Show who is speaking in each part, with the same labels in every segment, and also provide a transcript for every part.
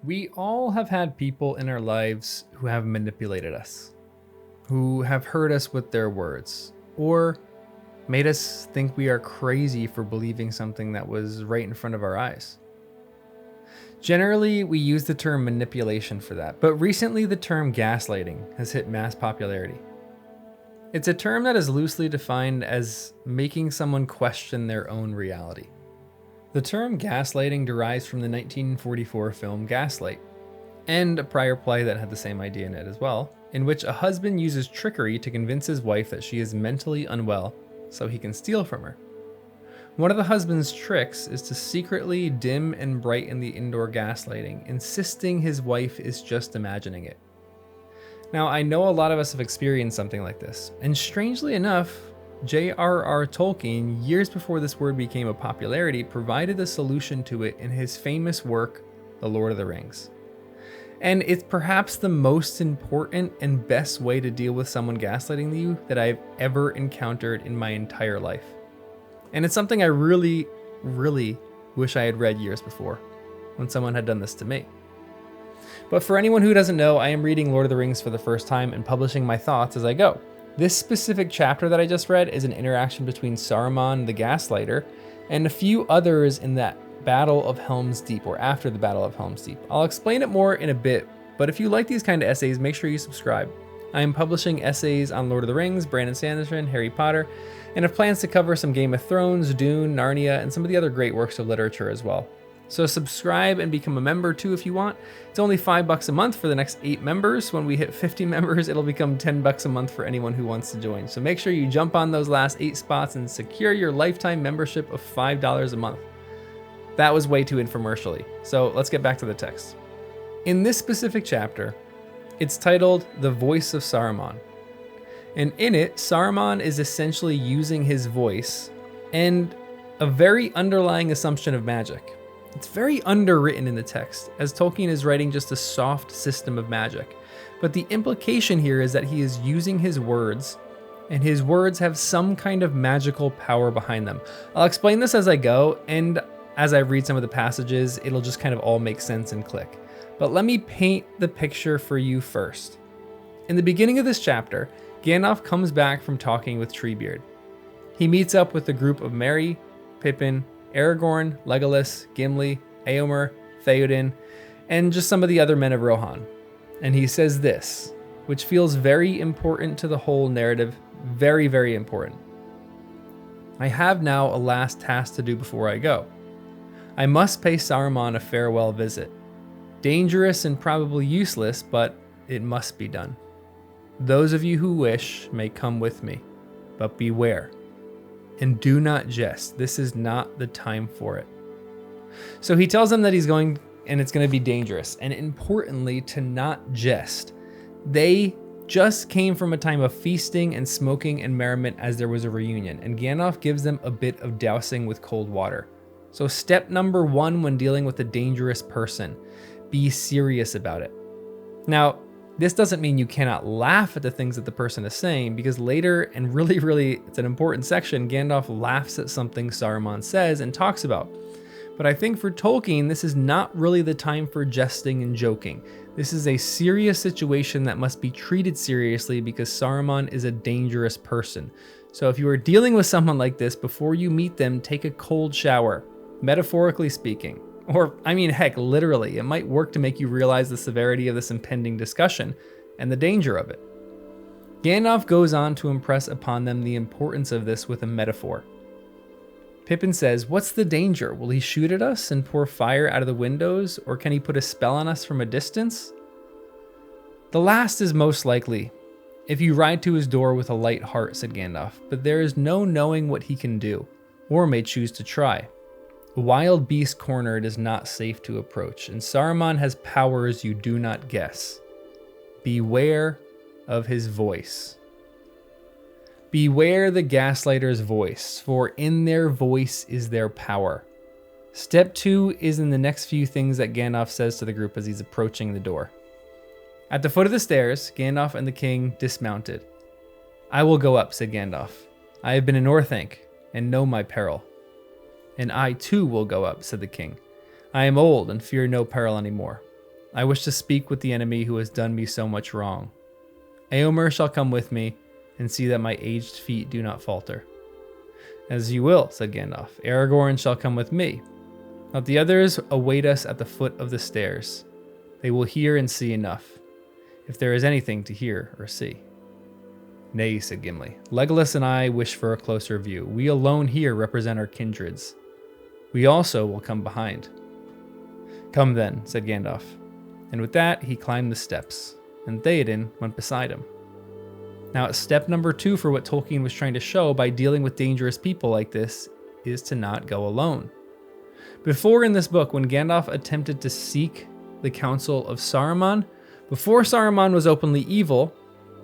Speaker 1: We all have had people in our lives who have manipulated us, who have hurt us with their words, or made us think we are crazy for believing something that was right in front of our eyes. Generally, we use the term manipulation for that, but recently the term gaslighting has hit mass popularity. It's a term that is loosely defined as making someone question their own reality. The term gaslighting derives from the 1944 film Gaslight, and a prior play that had the same idea in it as well, in which a husband uses trickery to convince his wife that she is mentally unwell so he can steal from her. One of the husband's tricks is to secretly dim and brighten the indoor gaslighting, insisting his wife is just imagining it. Now, I know a lot of us have experienced something like this, and strangely enough, J.R.R. Tolkien, years before this word became a popularity, provided a solution to it in his famous work, The Lord of the Rings. And it's perhaps the most important and best way to deal with someone gaslighting you that I've ever encountered in my entire life. And it's something I really, really wish I had read years before, when someone had done this to me. But for anyone who doesn't know, I am reading Lord of the Rings for the first time and publishing my thoughts as I go. This specific chapter that I just read is an interaction between Saruman the Gaslighter and a few others in that Battle of Helm's Deep, or after the Battle of Helm's Deep. I'll explain it more in a bit, but if you like these kind of essays, make sure you subscribe. I am publishing essays on Lord of the Rings, Brandon Sanderson, Harry Potter, and have plans to cover some Game of Thrones, Dune, Narnia, and some of the other great works of literature as well. So subscribe and become a member too if you want. It's only $5 a month for the next 8 members. When we hit 50 members, it'll become $10 a month for anyone who wants to join. So make sure you jump on those last 8 spots and secure your lifetime membership of $5 a month. That was way too infomercially. So let's get back to the text. In this specific chapter, it's titled The Voice of Saruman. And in it, Saruman is essentially using his voice and a very underlying assumption of magic. It's very underwritten in the text, as Tolkien is writing just a soft system of magic. But the implication here is that he is using his words, and his words have some kind of magical power behind them. I'll explain this as I go, and as I read some of the passages, it'll just kind of all make sense and click. But let me paint the picture for you first. In the beginning of this chapter, Gandalf comes back from talking with Treebeard. He meets up with a group of Merry, Pippin, Aragorn, Legolas, Gimli, Éomer, Theoden, and just some of the other men of Rohan. And he says this, which feels very important to the whole narrative, very, very important. I have now a last task to do before I go. I must pay Saruman a farewell visit. Dangerous and probably useless, but it must be done. Those of you who wish may come with me, but beware. And do not jest. This is not the time for it. So he tells them that he's going, and it's going to be dangerous. And importantly, to not jest. They just came from a time of feasting and smoking and merriment as there was a reunion. And Gandalf gives them a bit of dousing with cold water. So step number 1 when dealing with a dangerous person, be serious about it. Now, this doesn't mean you cannot laugh at the things that the person is saying, because later, and really, it's an important section, Gandalf laughs at something Saruman says and talks about. But I think for Tolkien, this is not really the time for jesting and joking. This is a serious situation that must be treated seriously because Saruman is a dangerous person. So if you are dealing with someone like this, before you meet them, take a cold shower, metaphorically speaking. Or, I mean, heck, literally, it might work to make you realize the severity of this impending discussion and the danger of it. Gandalf goes on to impress upon them the importance of this with a metaphor. Pippin says, "What's the danger? Will he shoot at us and pour fire out of the windows, or can he put a spell on us from a distance?" The last is most likely. "If you ride to his door with a light heart," said Gandalf, "but there is no knowing what he can do, or may choose to try. A wild beast cornered is not safe to approach, and Saruman has powers you do not guess. Beware of his voice." Beware the gaslighter's voice, for in their voice is their power. Step 2 is in the next few things that Gandalf says to the group as he's approaching the door. At the foot of the stairs, Gandalf and the king dismounted. "I will go up," said Gandalf. "I have been in Orthanc, and know my peril." "And I too will go up," said the king. "I am old and fear no peril any more." I wish to speak with the enemy who has done me so much wrong. Eomer shall come with me, and see that my aged feet do not falter. As you will, said Gandalf. Aragorn shall come with me. Let the others await us at the foot of the stairs. They will hear and see enough, if there is anything to hear or see. Nay, said Gimli. Legolas and I wish for a closer view. We alone here represent our kindreds. We also will come behind. Come then, said Gandalf. And with that, he climbed the steps, and Theoden went beside him. Now, step number 2 for what Tolkien was trying to show by dealing with dangerous people like this is to not go alone. Before in this book, when Gandalf attempted to seek the counsel of Saruman, before Saruman was openly evil,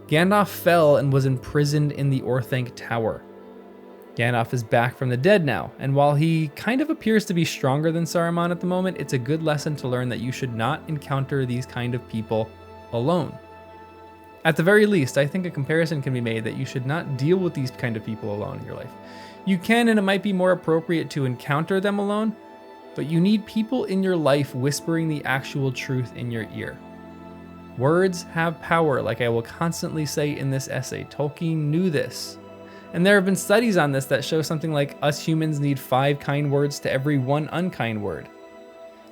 Speaker 1: Gandalf fell and was imprisoned in the Orthanc Tower. Gandalf is back from the dead now, and while he kind of appears to be stronger than Saruman at the moment, it's a good lesson to learn that you should not encounter these kind of people alone. At the very least, I think a comparison can be made that you should not deal with these kind of people alone in your life. You can, and it might be more appropriate to encounter them alone, but you need people in your life whispering the actual truth in your ear. Words have power, like I will constantly say in this essay. Tolkien knew this. And there have been studies on this that show something like us humans need 5 kind words to every 1 unkind word.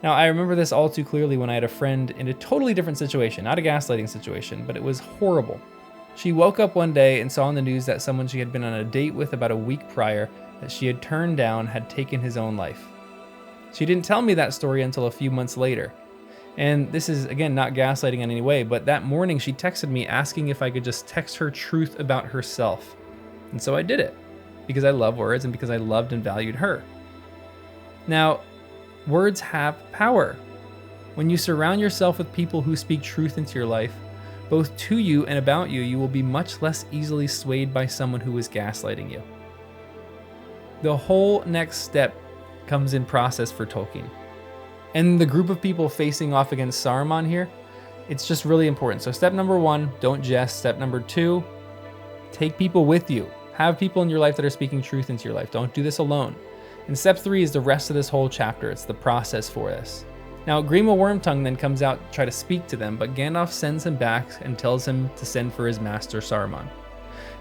Speaker 1: Now, I remember this all too clearly when I had a friend in a totally different situation, not a gaslighting situation, but it was horrible. She woke up one day and saw on the news that someone she had been on a date with about a week prior that she had turned down had taken his own life. She didn't tell me that story until a few months later. And this is, again, not gaslighting in any way, but that morning she texted me asking if I could just text her truth about herself. And so I did it, because I love words and because I loved and valued her. Now, words have power. When you surround yourself with people who speak truth into your life, both to you and about you, you will be much less easily swayed by someone who is gaslighting you. The whole next step comes in process for Tolkien. And the group of people facing off against Saruman here, it's just really important. So step number 1, don't jest. Step number 2, take people with you. Have people in your life that are speaking truth into your life. Don't do this alone. And step 3 is the rest of this whole chapter. It's the process for this. Now, Grima Wormtongue then comes out to try to speak to them, but Gandalf sends him back and tells him to send for his master Saruman.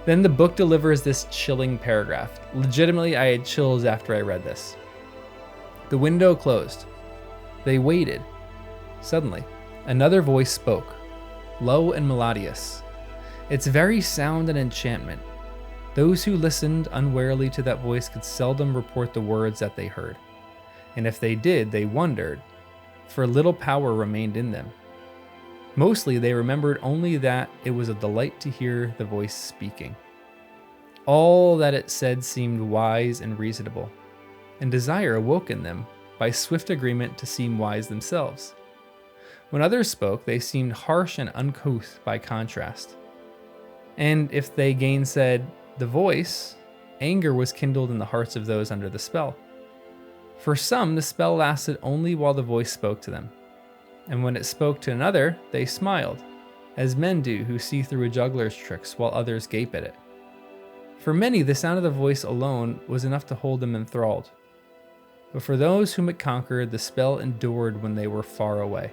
Speaker 1: Then the book delivers this chilling paragraph. Legitimately, I had chills after I read this. The window closed. They waited. Suddenly, another voice spoke, low and melodious. Its very sound an enchantment. Those who listened unwarily to that voice could seldom report the words that they heard. And if they did, they wondered, for little power remained in them. Mostly they remembered only that it was a delight to hear the voice speaking. All that it said seemed wise and reasonable, and desire awoke in them by swift agreement to seem wise themselves. When others spoke, they seemed harsh and uncouth by contrast. And if they gainsaid the voice, anger was kindled in the hearts of those under the spell. For some, the spell lasted only while the voice spoke to them. And when it spoke to another, they smiled, as men do who see through a juggler's tricks while others gape at it. For many, the sound of the voice alone was enough to hold them enthralled. But for those whom it conquered, the spell endured when they were far away,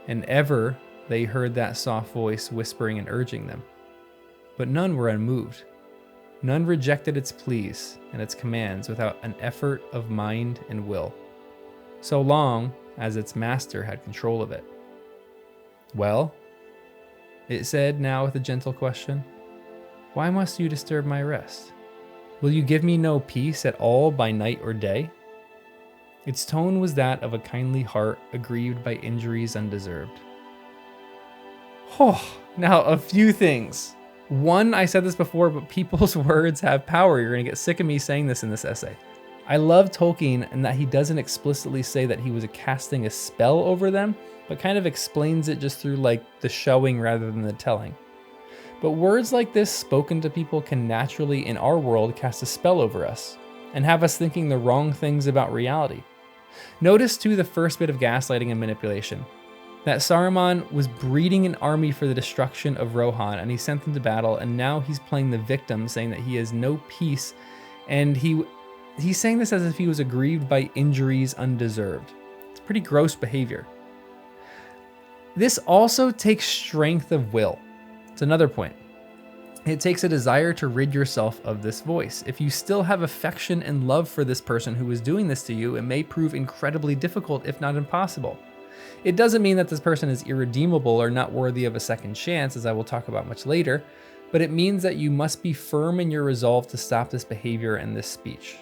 Speaker 1: and ever they heard that soft voice whispering and urging them. But none were unmoved. None rejected its pleas and its commands without an effort of mind and will, so long as its master had control of it. Well, it said now with a gentle question, why must you disturb my rest? Will you give me no peace at all by night or day? Its tone was that of a kindly heart aggrieved by injuries undeserved. Now a few things. One, I said this before, but people's words have power. You're gonna get sick of me saying this in this essay. I love Tolkien in that he doesn't explicitly say that he was casting a spell over them, but kind of explains it just through like the showing rather than the telling. But words like this spoken to people can naturally, in our world, cast a spell over us and have us thinking the wrong things about reality. Notice too the first bit of gaslighting and manipulation. That Saruman was breeding an army for the destruction of Rohan, and he sent them to battle, and now he's playing the victim, saying that he has no peace, and he's saying this as if he was aggrieved by injuries undeserved. It's pretty gross behavior. This also takes strength of will. It's another point. It takes a desire to rid yourself of this voice. If you still have affection and love for this person who is doing this to you, it may prove incredibly difficult, if not impossible. It doesn't mean that this person is irredeemable or not worthy of a second chance, as I will talk about much later, but it means that you must be firm in your resolve to stop this behavior and this speech.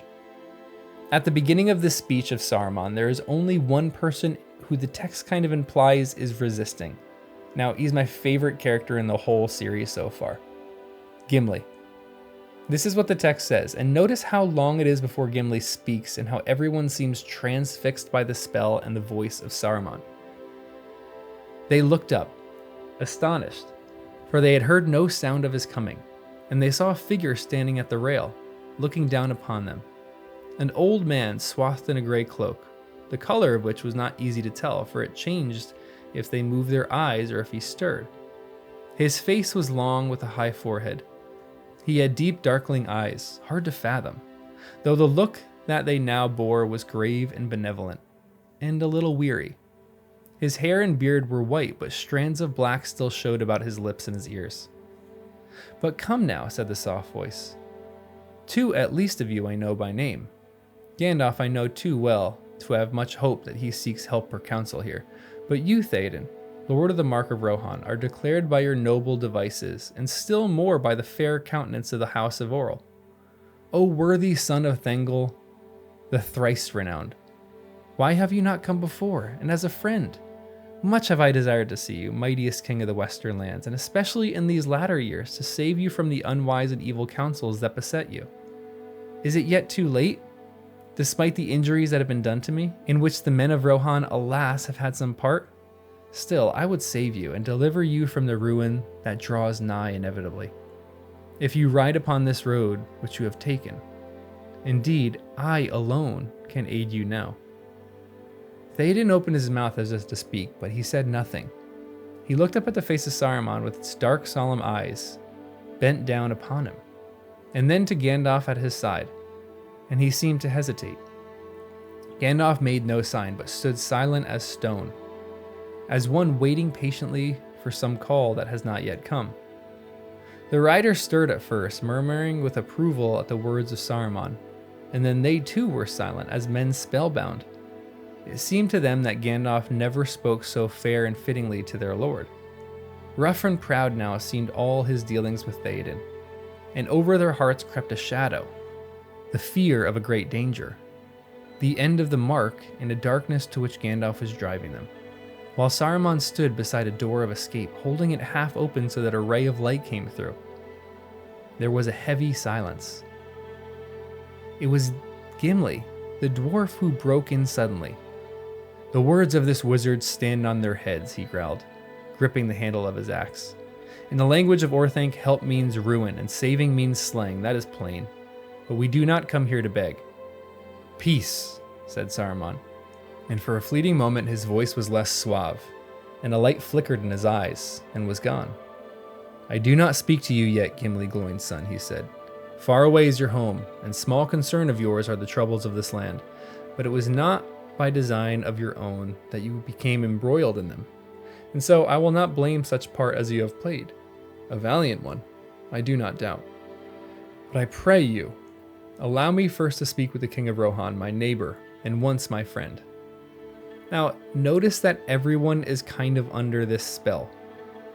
Speaker 1: At the beginning of this speech of Saruman, there is only one person who the text kind of implies is resisting. Now, he's my favorite character in the whole series so far. Gimli. This is what the text says, and notice how long it is before Gimli speaks and how everyone seems transfixed by the spell and the voice of Saruman. They looked up, astonished, for they had heard no sound of his coming, and they saw a figure standing at the rail, looking down upon them. An old man swathed in a gray cloak, the color of which was not easy to tell, for it changed if they moved their eyes or if he stirred. His face was long with a high forehead. He had deep darkling eyes, hard to fathom, though the look that they now bore was grave and benevolent, and a little weary. His hair and beard were white, but strands of black still showed about his lips and his ears. "But come now," said the soft voice. "Two at least of you I know by name. Gandalf I know too well to have much hope that he seeks help or counsel here. But you, Theoden, Lord of the Mark of Rohan, are declared by your noble devices, and still more by the fair countenance of the House of Orel. O worthy son of Thengel, the thrice renowned, why have you not come before, and as a friend? Much have I desired to see you, mightiest king of the western lands, and especially in these latter years, to save you from the unwise and evil counsels that beset you. Is it yet too late? Despite the injuries that have been done to me, in which the men of Rohan, alas, have had some part, still I would save you and deliver you from the ruin that draws nigh inevitably, if you ride upon this road which you have taken. Indeed, I alone can aid you now." Theoden opened his mouth as if to speak, but he said nothing. He looked up at the face of Saruman with its dark, solemn eyes, bent down upon him, and then to Gandalf at his side, and he seemed to hesitate. Gandalf made no sign, but stood silent as stone, as one waiting patiently for some call that has not yet come. The riders stirred at first, murmuring with approval at the words of Saruman, and then they too were silent, as men spellbound. It seemed to them that Gandalf never spoke so fair and fittingly to their lord. Rough and proud now seemed all his dealings with Theoden, and over their hearts crept a shadow, the fear of a great danger, the end of the mark in a darkness to which Gandalf was driving them. While Saruman stood beside a door of escape, holding it half open so that a ray of light came through. There was a heavy silence. It was Gimli, the dwarf who broke in suddenly. "The words of this wizard stand on their heads," he growled, gripping the handle of his axe. "In the language of Orthanc, help means ruin, and saving means slaying, that is plain. But we do not come here to beg." "Peace," said Saruman, and for a fleeting moment his voice was less suave, and a light flickered in his eyes, and was gone. "I do not speak to you yet, Gimli Gloin's son," he said. "Far away is your home, and small concern of yours are the troubles of this land, but it was not by design of your own that you became embroiled in them, and so I will not blame such part as you have played. A valiant one, I do not doubt. But I pray you, allow me first to speak with the King of Rohan, my neighbor, and once my friend." Now, notice that everyone is kind of under this spell,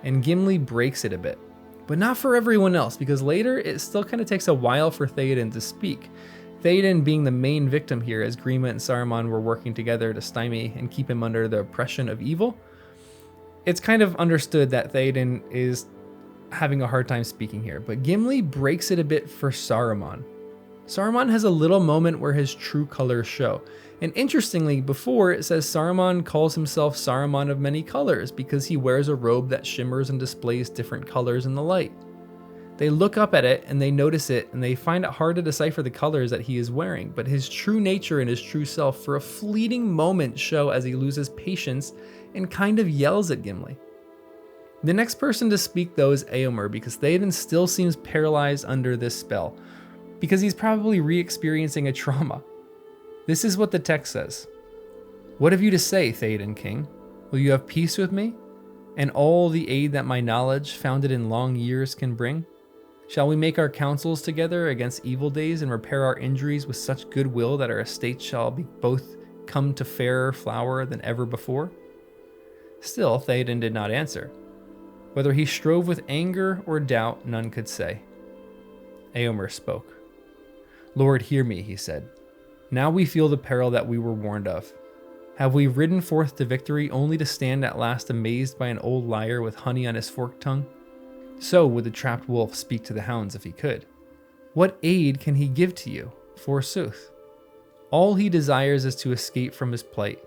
Speaker 1: and Gimli breaks it a bit, but not for everyone else, because later it still kind of takes a while for Theoden to speak. Theoden being the main victim here, as Grima and Saruman were working together to stymie and keep him under the oppression of evil. It's kind of understood that Theoden is having a hard time speaking here, but Gimli breaks it a bit for Saruman. Saruman has a little moment where his true colors show. And interestingly, before it says Saruman calls himself Saruman of many colors because he wears a robe that shimmers and displays different colors in the light. They look up at it and they notice it and they find it hard to decipher the colors that he is wearing, but his true nature and his true self for a fleeting moment show as he loses patience and kind of yells at Gimli. The next person to speak though is Eomer, because Theoden still seems paralyzed under this spell, because he's probably re-experiencing a trauma. This is what the text says. "What have you to say, Theoden King? Will you have peace with me? and all the aid that my knowledge, founded in long years, can bring? Shall we make our counsels together against evil days and repair our injuries with such goodwill that our estates shall be both come to fairer flower than ever before? Still Theoden did not answer. Whether he strove with anger or doubt, none could say. Eomer spoke. Lord, hear me, he said. Now we feel the peril that we were warned of. Have we ridden forth to victory only to stand at last amazed by an old liar with honey on his forked tongue? So would the trapped wolf speak to the hounds if he could. What aid can he give to you, forsooth? All he desires is to escape from his plight.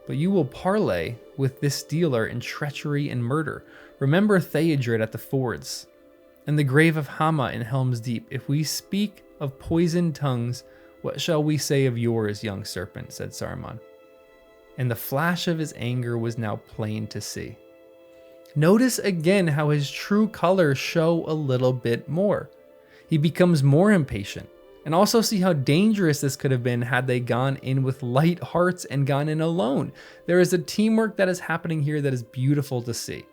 Speaker 1: But you will parley with this dealer in treachery and murder. Remember Theodred at the fords, and the grave of Hama in Helm's Deep. If we speak of poisoned tongues, what shall we say of yours, young serpent, said Saruman. And the flash of his anger was now plain to see. Notice again how his true colors show a little bit more. He becomes more impatient. And also see how dangerous this could have been had they gone in with light hearts and gone in alone. There is a teamwork that is happening here that is beautiful to see.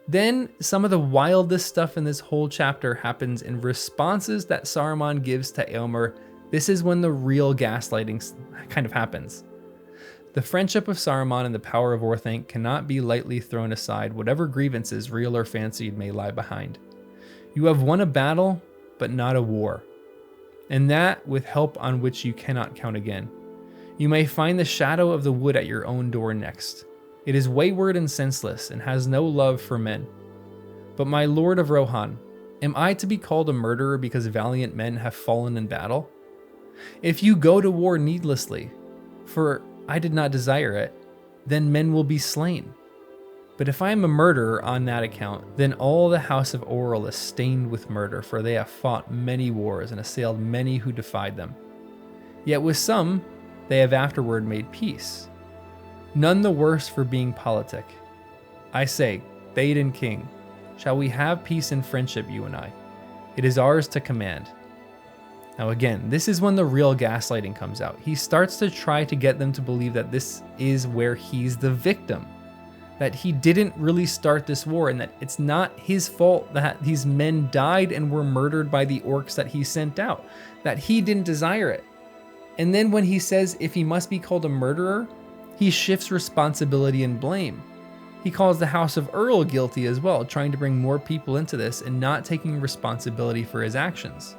Speaker 1: Then some of the wildest stuff in this whole chapter happens in responses that Saruman gives to Eomer. This is when the real gaslighting kind of happens. The friendship of Saruman and the power of Orthanc cannot be lightly thrown aside, whatever grievances, real or fancied, may lie behind. You have won a battle, but not a war, and that with help on which you cannot count again. You may find the shadow of the wood at your own door next. It is wayward and senseless, and has no love for men. But my lord of Rohan, am I to be called a murderer because valiant men have fallen in battle? If you go to war needlessly, for I did not desire it, then men will be slain. But if I am a murderer on that account, then all the house of Orel is stained with murder, for they have fought many wars and assailed many who defied them. Yet with some they have afterward made peace, none the worse for being politic. I say, Theoden king, shall we have peace and friendship, you and I? It is ours to command. Now again, this is when the real gaslighting comes out. He starts to try to get them to believe that this is where he's the victim, that he didn't really start this war, and that it's not his fault that these men died and were murdered by the orcs that he sent out, that he didn't desire it. And then when he says if he must be called a murderer, he shifts responsibility and blame. He calls the House of Earl guilty as well, trying to bring more people into this and not taking responsibility for his actions.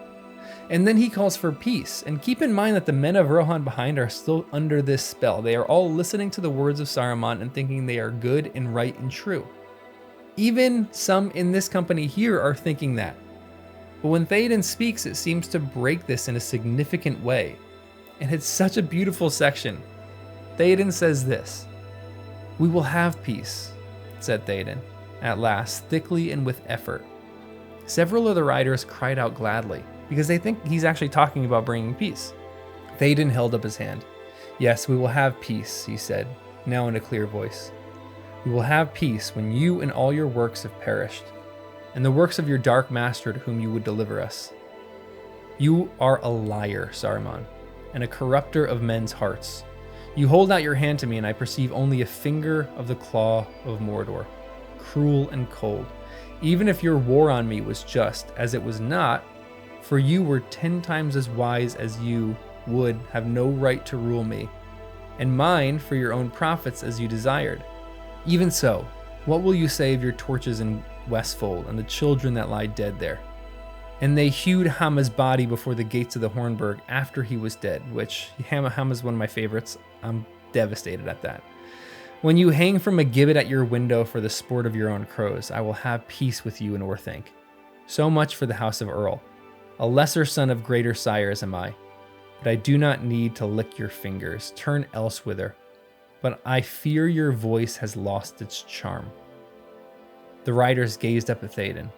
Speaker 1: And then he calls for peace. And keep in mind that the men of Rohan behind are still under this spell. They are all listening to the words of Saruman and thinking they are good and right and true. Even some in this company here are thinking that. But when Theoden speaks, it seems to break this in a significant way. And it's such a beautiful section. Theoden says this, "We will have peace," said Theoden, at last, thickly and with effort. Several of the riders cried out gladly, because they think he's actually talking about bringing peace. Theoden held up his hand. "Yes, we will have peace," he said, now in a clear voice. "We will have peace when you and all your works have perished, and the works of your dark master to whom you would deliver us. You are a liar, Saruman, and a corrupter of men's hearts. You hold out your hand to me, and I perceive only a finger of the claw of Mordor, cruel and cold. Even if your war on me was just, as it was not, for you were 10 times as wise as you would have no right to rule me, and mine for your own profits as you desired. Even so, what will you say of your torches in Westfold and the children that lie dead there? And they hewed Hama's body before the gates of the Hornburg after he was dead," which Hama's one of my favorites. I'm devastated at that. "When you hang from a gibbet at your window for the sport of your own crows, I will have peace with you in Orthanc. So much for the house of Earl. A lesser son of greater sires am I, but I do not need to lick your fingers. Turn elsewhither. But I fear your voice has lost its charm." The riders gazed up at Theoden,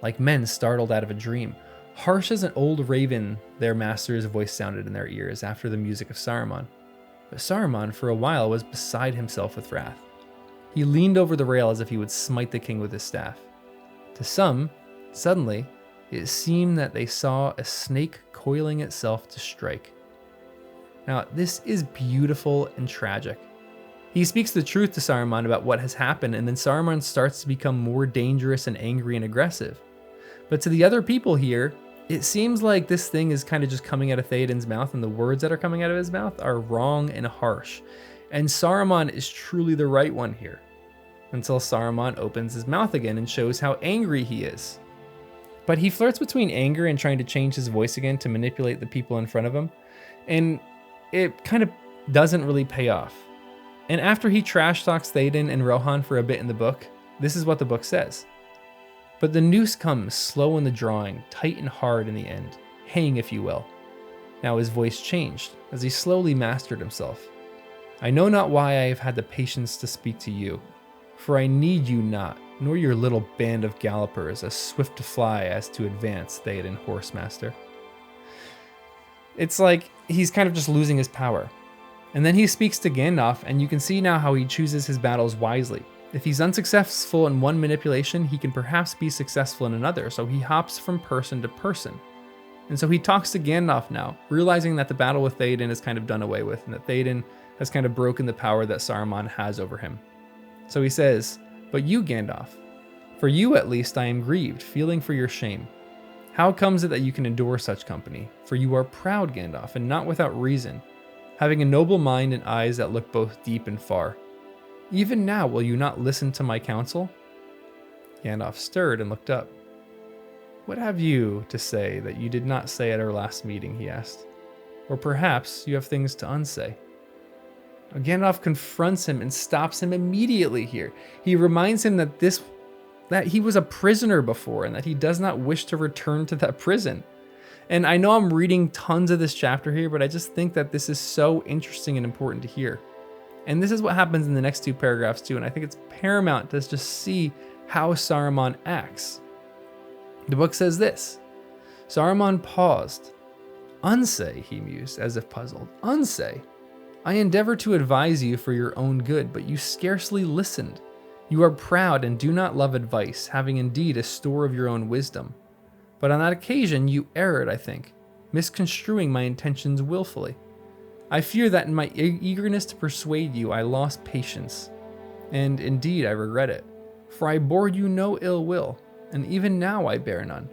Speaker 1: like men startled out of a dream. Harsh as an old raven, their master's voice sounded in their ears after the music of Saruman. But Saruman, for a while, was beside himself with wrath. He leaned over the rail as if he would smite the king with his staff. To some, suddenly, it seemed that they saw a snake coiling itself to strike. Now, this is beautiful and tragic. He speaks the truth to Saruman about what has happened, and then Saruman starts to become more dangerous and angry and aggressive. But to the other people here, it seems like this thing is kind of just coming out of Theoden's mouth, and the words that are coming out of his mouth are wrong and harsh. And Saruman is truly the right one here, until Saruman opens his mouth again and shows how angry he is. But he flirts between anger and trying to change his voice again to manipulate the people in front of him, and it kind of doesn't really pay off. And after he trash talks Theoden and Rohan for a bit in the book, this is what the book says. But the noose comes slow in the drawing, tight and hard in the end, hang if you will. Now his voice changed as he slowly mastered himself. I know not why I have had the patience to speak to you, for I need you not, nor your little band of gallopers, as swift to fly as to advance, Theoden Horsemaster. It's like he's kind of just losing his power. And then he speaks to Gandalf, and you can see now how he chooses his battles wisely. If he's unsuccessful in one manipulation, he can perhaps be successful in another, so he hops from person to person. And so he talks to Gandalf now, realizing that the battle with Theoden is kind of done away with, and that Theoden has kind of broken the power that Saruman has over him. So he says, "But you, Gandalf, for you at least I am grieved, feeling for your shame. How comes it that you can endure such company? For you are proud, Gandalf, and not without reason, having a noble mind and eyes that look both deep and far. Even now will you not listen to my counsel?" Gandalf stirred and looked up. "What have you to say that you did not say at our last meeting?" he asked. "Or perhaps you have things to unsay." Gandalf confronts him and stops him immediately here. He reminds him that he was a prisoner before and that he does not wish to return to that prison. And I know I'm reading tons of this chapter here, but I just think that this is so interesting and important to hear. And this is what happens in the next two paragraphs too, and I think it's paramount to just see how Saruman acts. The book says this: Saruman paused. "Unsay," he mused, as if puzzled. "Unsay? I endeavor to advise you for your own good, but you scarcely listened. You are proud and do not love advice, having indeed a store of your own wisdom. But on that occasion you erred, I think, misconstruing my intentions willfully. I fear that in my eagerness to persuade you, I lost patience. And indeed I regret it, for I bore you no ill will, and even now I bear none,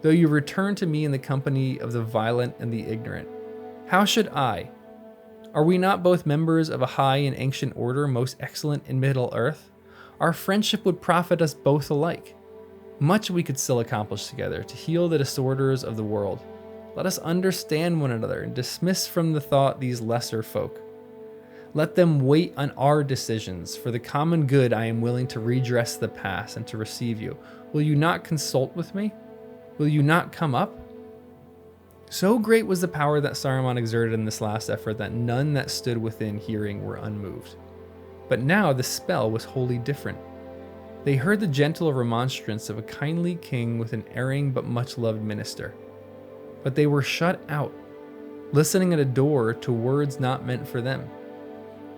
Speaker 1: though you return to me in the company of the violent and the ignorant. How should I? Are we not both members of a high and ancient order, most excellent in Middle Earth? Our friendship would profit us both alike. Much we could still accomplish together to heal the disorders of the world. Let us understand one another and dismiss from the thought these lesser folk. Let them wait on our decisions. For the common good I am willing to redress the past and to receive you. Will you not consult with me? Will you not come up?" So great was the power that Saruman exerted in this last effort that none that stood within hearing were unmoved. But now the spell was wholly different. They heard the gentle remonstrance of a kindly king with an erring but much loved minister. But they were shut out, listening at a door to words not meant for them.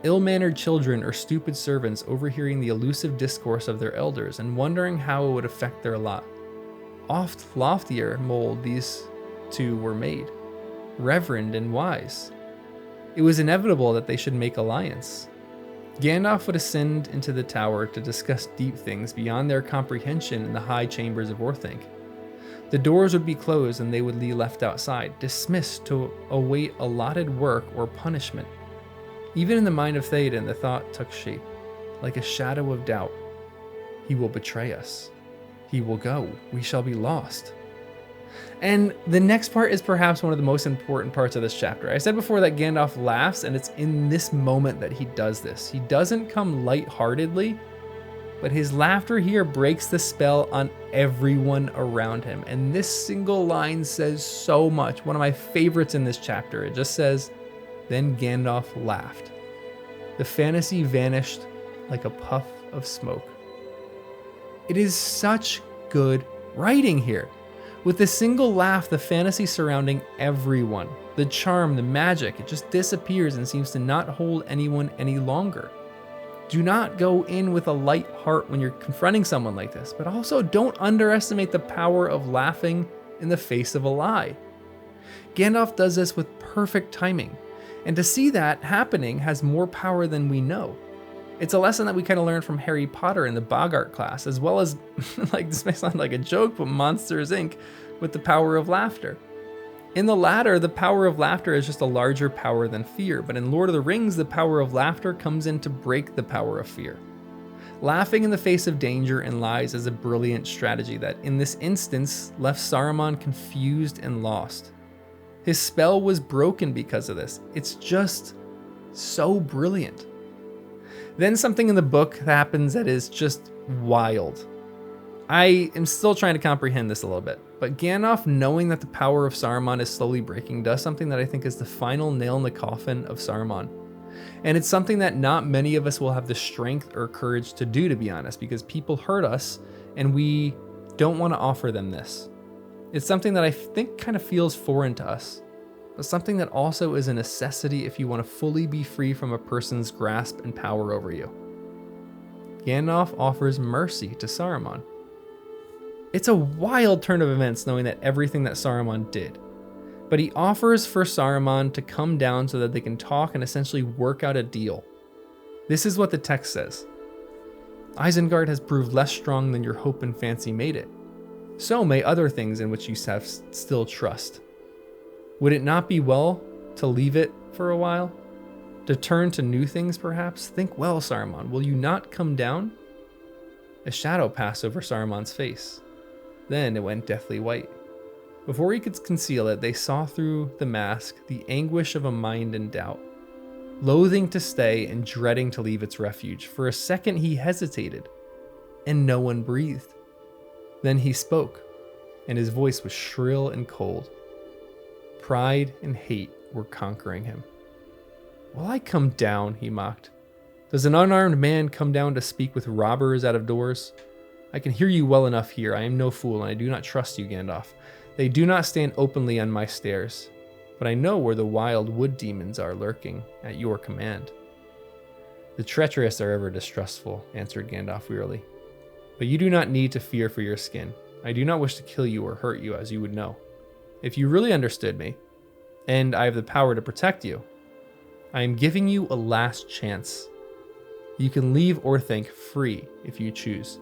Speaker 1: Ill-mannered children or stupid servants overhearing the elusive discourse of their elders and wondering how it would affect their lot. Oft loftier mold these two were made, reverend and wise. It was inevitable that they should make alliance. Gandalf would ascend into the tower to discuss deep things beyond their comprehension in the high chambers of Orthanc. The doors would be closed and they would be left outside, dismissed to await allotted work or punishment. Even in the mind of Theoden, the thought took shape, like a shadow of doubt. He will betray us. He will go. We shall be lost. And the next part is perhaps one of the most important parts of this chapter. I said before that Gandalf laughs, and it's in this moment that he does this. He doesn't come lightheartedly, but his laughter here breaks the spell on everyone around him. And this single line says so much. One of my favorites in this chapter. It just says, "Then Gandalf laughed. The fantasy vanished like a puff of smoke." It is such good writing here. With a single laugh, the fantasy surrounding everyone, the charm, the magic, it just disappears and seems to not hold anyone any longer. Do not go in with a light heart when you're confronting someone like this, but also don't underestimate the power of laughing in the face of a lie. Gandalf does this with perfect timing, and to see that happening has more power than we know. It's a lesson that we kind of learned from Harry Potter in the Bogart class, as well as, like, this may sound like a joke, but Monsters Inc. with the power of laughter. In the latter, the power of laughter is just a larger power than fear, but in Lord of the Rings, the power of laughter comes in to break the power of fear. Laughing in the face of danger and lies is a brilliant strategy that, in this instance, left Saruman confused and lost. His spell was broken because of this. It's just so brilliant. Then something in the book happens that is just wild. I am still trying to comprehend this a little bit, but Gandalf, knowing that the power of Saruman is slowly breaking, does something that I think is the final nail in the coffin of Saruman. And it's something that not many of us will have the strength or courage to do, to be honest, because people hurt us and we don't want to offer them this. It's something that I think kind of feels foreign to us, but something that also is a necessity if you want to fully be free from a person's grasp and power over you. Gandalf offers mercy to Saruman. It's a wild turn of events knowing that everything that Saruman did, but he offers for Saruman to come down so that they can talk and essentially work out a deal. This is what the text says. Isengard has proved less strong than your hope and fancy made it. So may other things in which you have still trust. Would it not be well to leave it for a while? To turn to new things, perhaps? Think well, Saruman. Will you not come down? A shadow passed over Saruman's face. Then it went deathly white. Before he could conceal it, they saw through the mask the anguish of a mind in doubt. Loathing to stay and dreading to leave its refuge, for a second he hesitated, and no one breathed. Then he spoke, and his voice was shrill and cold. Pride and hate were conquering him. Will I come down? He mocked. Does an unarmed man come down to speak with robbers out of doors? I can hear you well enough here. I am no fool, and I do not trust you, Gandalf. They do not stand openly on my stairs, but I know where the wild wood demons are lurking at your command. The treacherous are ever distrustful, answered Gandalf wearily. But you do not need to fear for your skin. I do not wish to kill you or hurt you, as you would know. If you really understood me, and I have the power to protect you, I am giving you a last chance. You can leave Orthanc free if you choose.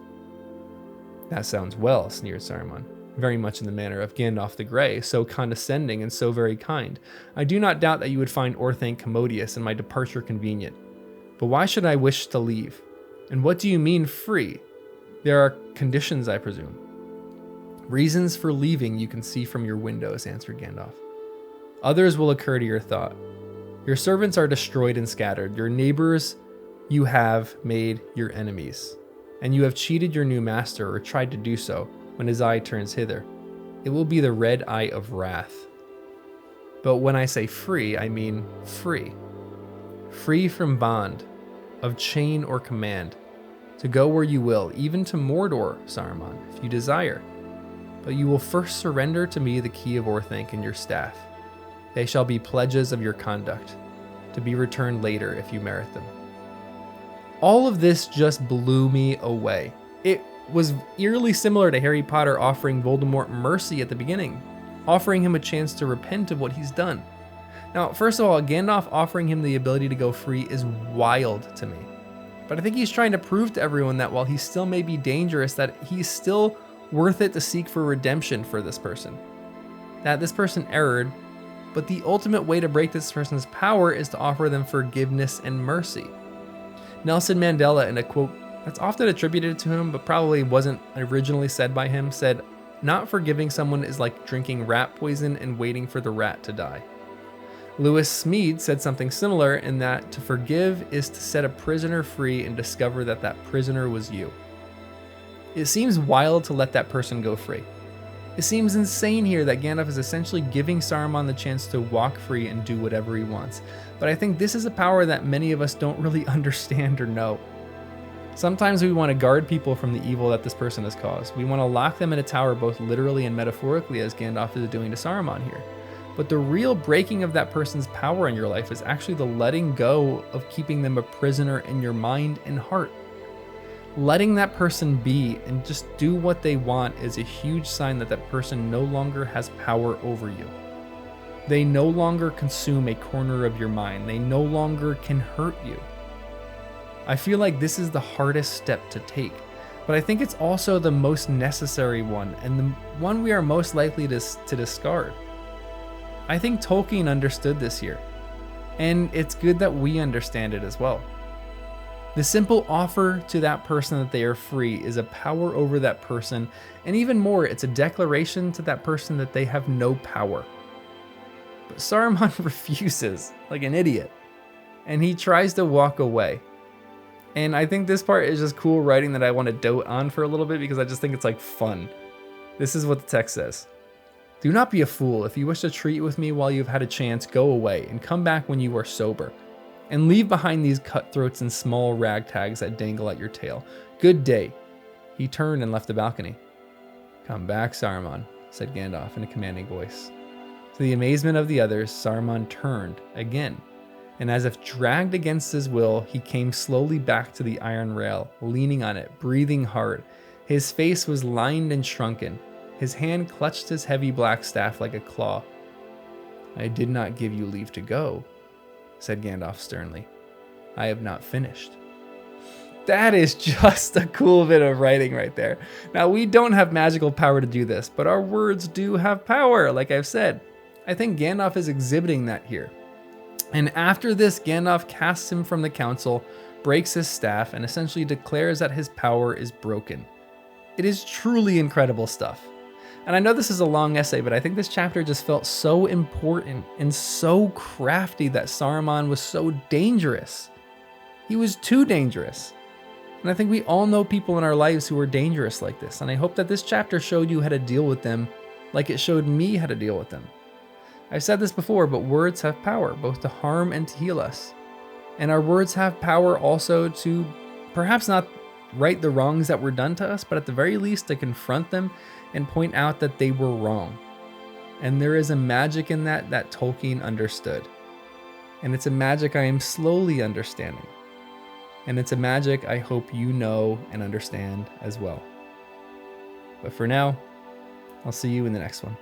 Speaker 1: That sounds well, sneered Saruman, very much in the manner of Gandalf the Grey, so condescending and so very kind. I do not doubt that you would find Orthanc commodious and my departure convenient. But why should I wish to leave? And what do you mean free? There are conditions, I presume. Reasons for leaving you can see from your windows, answered Gandalf. Others will occur to your thought. Your servants are destroyed and scattered. Your neighbors you have made your enemies. And you have cheated your new master, or tried to do so, when his eye turns hither. It will be the red eye of wrath. But when I say free, I mean free. Free from bond, of chain or command, to go where you will, even to Mordor, Saruman, if you desire. But you will first surrender to me the key of Orthanc and your staff. They shall be pledges of your conduct, to be returned later if you merit them. All of this just blew me away. It was eerily similar to Harry Potter offering Voldemort mercy at the beginning, offering him a chance to repent of what he's done. Now, first of all, Gandalf offering him the ability to go free is wild to me. But I think he's trying to prove to everyone that while he still may be dangerous, that he's still worth it to seek for redemption for this person. That this person erred, but the ultimate way to break this person's power is to offer them forgiveness and mercy. Nelson Mandela, in a quote that's often attributed to him, but probably wasn't originally said by him, said, "Not forgiving someone is like drinking rat poison and waiting for the rat to die." Lewis Smead said something similar in that to forgive is to set a prisoner free and discover that that prisoner was you. It seems wild to let that person go free. It seems insane here that Gandalf is essentially giving Saruman the chance to walk free and do whatever he wants. But I think this is a power that many of us don't really understand or know. Sometimes we want to guard people from the evil that this person has caused. We want to lock them in a tower both literally and metaphorically, as Gandalf is doing to Saruman here. But the real breaking of that person's power in your life is actually the letting go of keeping them a prisoner in your mind and heart. Letting that person be and just do what they want is a huge sign that that person no longer has power over you. They no longer consume a corner of your mind. They no longer can hurt you. I feel like this is the hardest step to take, but I think it's also the most necessary one and the one we are most likely to discard. I think Tolkien understood this here, and it's good that we understand it as well. The simple offer to that person that they are free is a power over that person, and even more, it's a declaration to that person that they have no power. But Saruman refuses, like an idiot, and he tries to walk away. And I think this part is just cool writing that I want to dote on for a little bit because I just think it's like fun. This is what the text says. Do not be a fool. If you wish to treat with me while you've had a chance, go away and come back when you are sober. And leave behind these cutthroats and small ragtags that dangle at your tail. Good day. He turned and left the balcony. Come back, Saruman, said Gandalf in a commanding voice. To the amazement of the others, Saruman turned again. And as if dragged against his will, he came slowly back to the iron rail, leaning on it, breathing hard. His face was lined and shrunken. His hand clutched his heavy black staff like a claw. I did not give you leave to go, said Gandalf sternly. I have not finished. That is just a cool bit of writing right there. Now, we don't have magical power to do this, but our words do have power, like I've said. I think Gandalf is exhibiting that here. And after this, Gandalf casts him from the council, breaks his staff, and essentially declares that his power is broken. It is truly incredible stuff. And I know this is a long essay, but I think this chapter just felt so important and so crafty that Saruman was so dangerous. He was too dangerous. And I think we all know people in our lives who are dangerous like this. And I hope that this chapter showed you how to deal with them like it showed me how to deal with them. I've said this before, but words have power, both to harm and to heal us. And our words have power also to perhaps not right the wrongs that were done to us, but at the very least to confront them and point out that they were wrong. And there is a magic in that Tolkien understood. And it's a magic I am slowly understanding. And it's a magic I hope you know and understand as well. But for now, I'll see you in the next one.